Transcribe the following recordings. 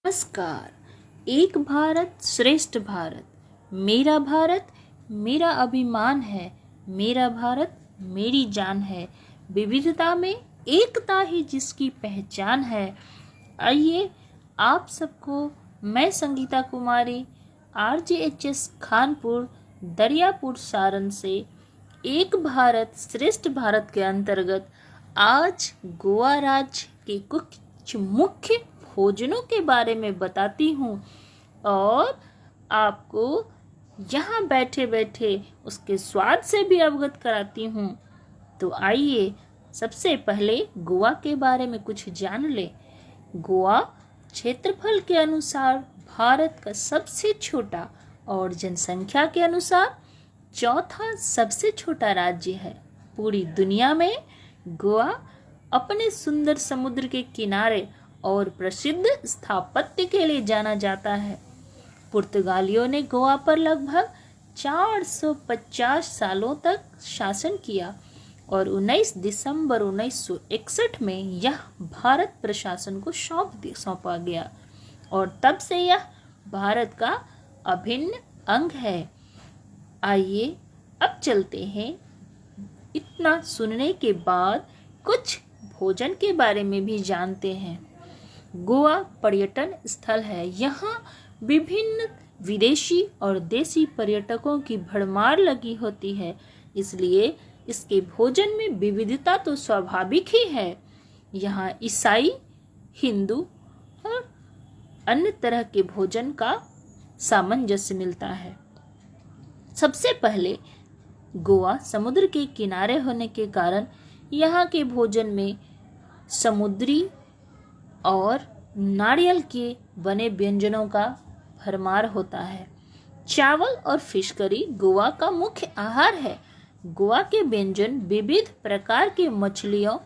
नमस्कार। एक भारत श्रेष्ठ भारत, मेरा अभिमान है, मेरा भारत मेरी जान है, विविधता में एकता ही जिसकी पहचान है। आइए आप सबको मैं संगीता कुमारी RJHS खानपुर दरियापुर सारण से एक भारत श्रेष्ठ भारत के अंतर्गत आज गोवा राज्य के कुछ मुख्य भोजनों के बारे में बताती हूँ और आपको यहाँ बैठे बैठे उसके स्वाद से भी अवगत कराती हूँ। तो आइए सबसे पहले गोवा के बारे में कुछ जान ले। गोवा क्षेत्रफल के अनुसार भारत का सबसे छोटा और जनसंख्या के अनुसार चौथा सबसे छोटा राज्य है। पूरी दुनिया में गोवा अपने सुंदर समुद्र के किनारे और प्रसिद्ध स्थापत्य के लिए जाना जाता है। पुर्तगालियों ने गोवा पर लगभग 450 सालों तक शासन किया और 19 दिसंबर 1961 में यह भारत प्रशासन को सौंपा गया और तब से यह भारत का अभिन्न अंग है। आइए अब चलते हैं। इतना सुनने के बाद कुछ भोजन के बारे में भी जानते हैं। गोवा पर्यटन स्थल है। यहाँ विभिन्न विदेशी और देसी पर्यटकों की भरमार लगी होती है, इसलिए इसके भोजन में विविधता तो स्वाभाविक ही है। यहाँ ईसाई, हिंदू और अन्य तरह के भोजन का सामंजस्य मिलता है। सबसे पहले गोवा समुद्र के किनारे होने के कारण यहाँ के भोजन में समुद्री और नारियल के बने व्यंजनों का भरमार होता है। चावल और फिश करी गोवा का मुख्य आहार है। गोवा के व्यंजन विविध प्रकार के मछलियों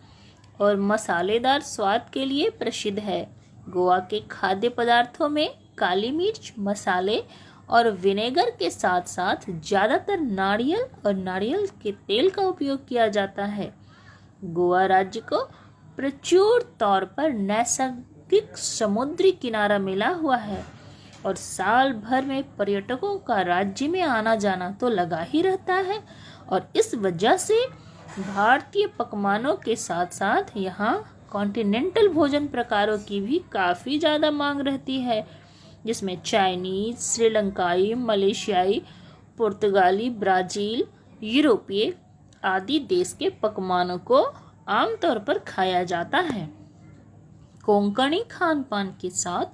और मसालेदार स्वाद के लिए प्रसिद्ध है। गोवा के खाद्य पदार्थों में काली मिर्च, मसाले और विनेगर के साथ साथ ज़्यादातर नारियल और नारियल के तेल का उपयोग किया जाता है। गोवा राज्य को प्रचुर तौर पर नैसर्गिक समुद्री किनारा मिला हुआ है और साल भर में पर्यटकों का राज्य में आना जाना तो लगा ही रहता है और इस वजह से भारतीय पकवानों के साथ साथ यहाँ कॉन्टिनेंटल भोजन प्रकारों की भी काफ़ी ज़्यादा मांग रहती है, जिसमें चाइनीज, श्रीलंकाई, मलेशियाई, पुर्तगाली, ब्राज़ील, यूरोपीय आदि देश के पकवानों को आमतौर पर खाया जाता है। कोंकणी खान पान के साथ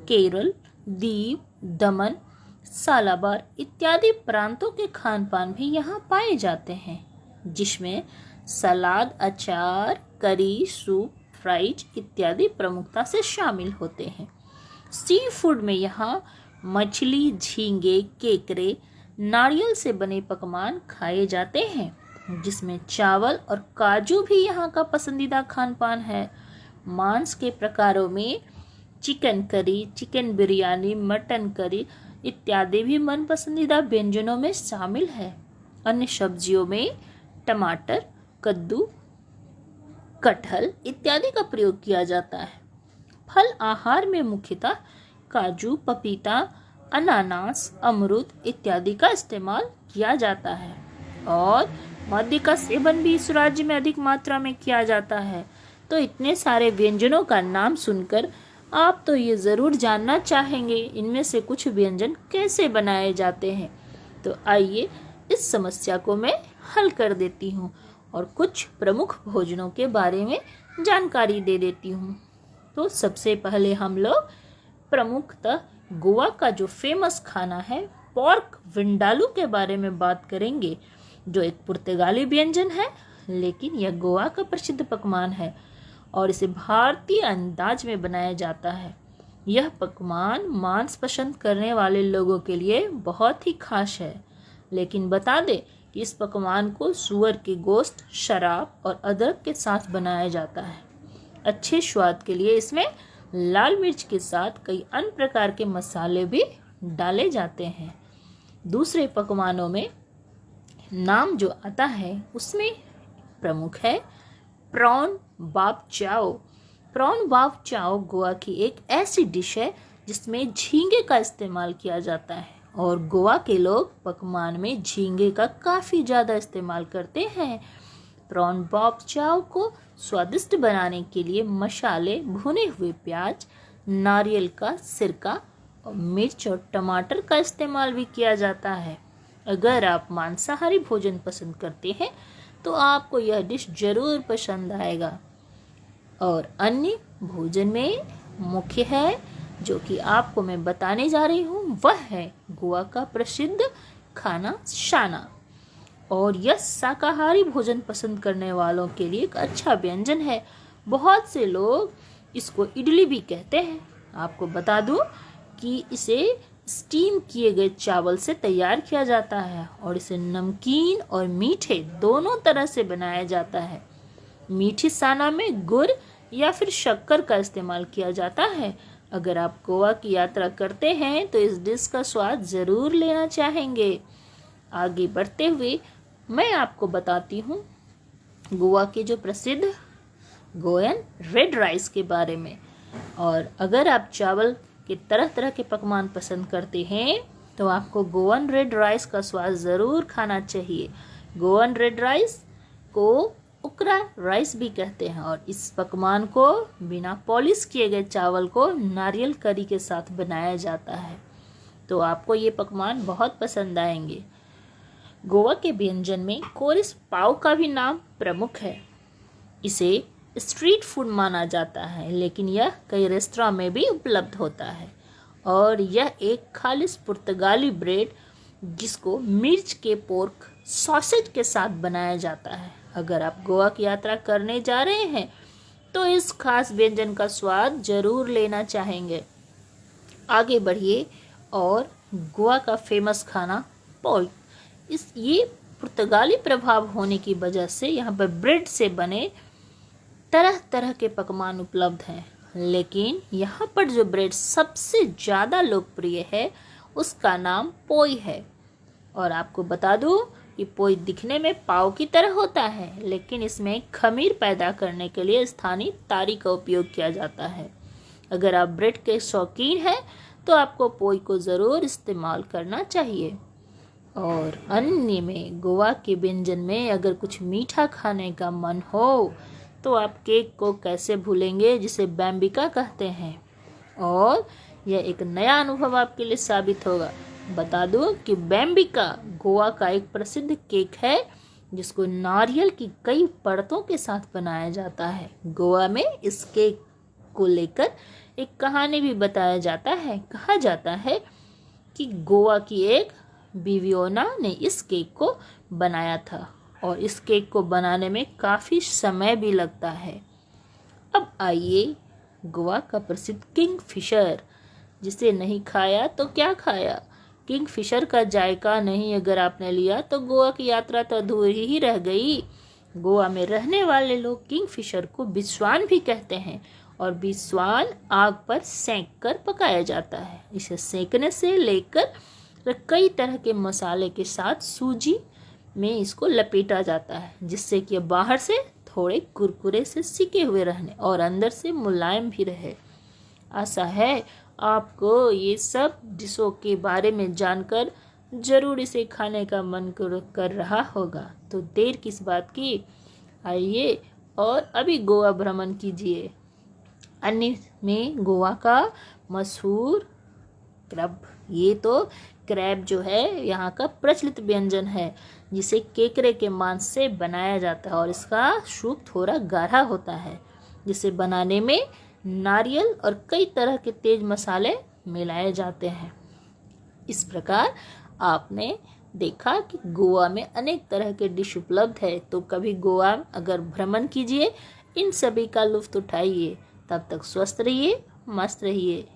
केरल, दीव, दमन, सालाबार इत्यादि प्रांतों के खान पान भी यहाँ पाए जाते हैं, जिसमें सलाद, अचार, करी, सूप, फ्राइज इत्यादि प्रमुखता से शामिल होते हैं। सी फूड में यहाँ मछली, झींगे, केकड़े, नारियल से बने पकवान खाए जाते हैं, जिसमें चावल और काजू भी यहाँ का पसंदीदा खान पान है। मांस के प्रकारों में chicken curry, chicken biryani, mutton curry इत्यादि भी मन पसंदीदा व्यंजनों में शामिल है। अन्य सब्जियों में टमाटर, कद्दू, कटहल इत्यादि का प्रयोग किया जाता है। फल आहार में मुख्यतः काजू, पपीता, अनानास, अमरूद इत्यादि का इस्तेमाल किया जाता है और मद्य का सेवन भी इस राज्य में अधिक मात्रा में किया जाता है। तो इतने सारे व्यंजनों का नाम सुनकर आप तो ये ज़रूर जानना चाहेंगे इनमें से कुछ व्यंजन कैसे बनाए जाते हैं। तो आइए इस समस्या को मैं हल कर देती हूँ और कुछ प्रमुख भोजनों के बारे में जानकारी दे देती हूँ। तो सबसे पहले हम लोग प्रमुखतः गोवा का जो फेमस खाना है पोर्क विंडालू के बारे में बात करेंगे, जो एक पुर्तगाली व्यंजन है, लेकिन यह गोवा का प्रसिद्ध पकवान है और इसे भारतीय अंदाज में बनाया जाता है। यह पकवान मांस पसंद करने वाले लोगों के लिए बहुत ही खास है, लेकिन बता दें कि इस पकवान को सूअर के गोश्त, शराब और अदरक के साथ बनाया जाता है। अच्छे स्वाद के लिए इसमें लाल मिर्च के साथ कई अन्य प्रकार के मसाले भी डाले जाते हैं। दूसरे पकवानों में नाम जो आता है उसमें प्रमुख है प्रॉन बाप चाओ। प्रॉन बाव चाओ गोवा की एक ऐसी डिश है जिसमें झींगे का इस्तेमाल किया जाता है और गोवा के लोग पकवान में झींगे का काफ़ी ज़्यादा इस्तेमाल करते हैं। प्रॉन बाव चाओ को स्वादिष्ट बनाने के लिए मसाले, भुने हुए प्याज, नारियल का सिरका और मिर्च और टमाटर का इस्तेमाल भी किया जाता है। अगर आप मांसाहारी भोजन पसंद करते हैं तो आपको यह डिश जरूर पसंद आएगा। और अन्य भोजन में मुख्य है जो कि आपको मैं बताने जा रही हूँ, वह है गोवा का प्रसिद्ध खाना शाना। और यह शाकाहारी भोजन पसंद करने वालों के लिए एक अच्छा व्यंजन है। बहुत से लोग इसको इडली भी कहते हैं। आपको बता दूं कि इसे स्टीम किए गए चावल से तैयार किया जाता है और इसे नमकीन और मीठे दोनों तरह से बनाया जाता है। मीठी साना में गुड़ या फिर शक्कर का इस्तेमाल किया जाता है। अगर आप गोवा की यात्रा करते हैं तो इस डिश का स्वाद ज़रूर लेना चाहेंगे। आगे बढ़ते हुए मैं आपको बताती हूँ गोवा के जो प्रसिद्ध गोयन रेड राइस के बारे में। और अगर आप चावल के तरह तरह के पकवान पसंद करते हैं तो आपको गोवन रेड राइस का स्वाद ज़रूर खाना चाहिए। गोवन रेड राइस को उकरा राइस भी कहते हैं और इस पकवान को बिना पॉलिश किए गए चावल को नारियल करी के साथ बनाया जाता है। तो आपको ये पकवान बहुत पसंद आएंगे। गोवा के व्यंजन में कोरिस पाव का भी नाम प्रमुख है। इसे स्ट्रीट फूड माना जाता है लेकिन यह कई रेस्तरां में भी उपलब्ध होता है और यह एक खालिश पुर्तगाली ब्रेड जिसको मिर्च के पोर्क सॉसेज के साथ बनाया जाता है। अगर आप गोवा की यात्रा करने जा रहे हैं तो इस खास व्यंजन का स्वाद जरूर लेना चाहेंगे। आगे बढ़िए और गोवा का फेमस खाना पोई। ये पुर्तगाली प्रभाव होने की वजह से यहाँ पर ब्रेड से बने तरह तरह के पकवान उपलब्ध हैं, लेकिन यहाँ पर जो ब्रेड सबसे ज़्यादा लोकप्रिय है उसका नाम पोई है। और आपको बता दूँ कि पोई दिखने में पाव की तरह होता है लेकिन इसमें खमीर पैदा करने के लिए स्थानीय तारी का उपयोग किया जाता है। अगर आप ब्रेड के शौकीन हैं तो आपको पोई को ज़रूर इस्तेमाल करना चाहिए। और अन्य में गोवा के व्यंजन में अगर कुछ मीठा खाने का मन हो तो आप केक को कैसे भूलेंगे, जिसे बैम्बिका कहते हैं। और यह एक नया अनुभव आपके लिए साबित होगा। बता दूं कि बैम्बिका गोवा का एक प्रसिद्ध केक है जिसको नारियल की कई परतों के साथ बनाया जाता है। गोवा में इस केक को लेकर एक कहानी भी बताया जाता है। कहा जाता है कि गोवा की एक बिवियोना ने इस केक को बनाया था और इस केक को बनाने में काफ़ी समय भी लगता है। अब आइए गोवा का प्रसिद्ध किंगफिशर, जिसे नहीं खाया तो क्या खाया। किंगफिशर का जायका नहीं अगर आपने लिया तो गोवा की यात्रा तो अधूरी ही रह गई। गोवा में रहने वाले लोग किंगफिशर को बिस्वान भी कहते हैं और बिस्वान आग पर सेंक कर पकाया जाता है। इसे सेंकने से लेकर कई तरह के मसाले के साथ सूजी में इसको लपेटा जाता है जिससे कि बाहर से थोड़े कुरकुरे से सिके हुए रहने और अंदर से मुलायम भी रहे। आशा है आपको ये सब डिशों के बारे में जानकर ज़रूर इसे खाने का मन कर रहा होगा। तो देर किस बात की, आइए और अभी गोवा भ्रमण कीजिए। अन्य में गोवा का मशहूर क्रब, ये तो क्रैब जो है यहाँ का प्रचलित व्यंजन है जिसे केकड़े के मांस से बनाया जाता है और इसका सूप थोड़ा गाढ़ा होता है जिसे बनाने में नारियल और कई तरह के तेज मसाले मिलाए जाते हैं। इस प्रकार आपने देखा कि गोवा में अनेक तरह के डिश उपलब्ध है। तो कभी गोवा अगर भ्रमण कीजिए, इन सभी का लुत्फ उठाइए। तब तक स्वस्थ रहिए, मस्त रहिए।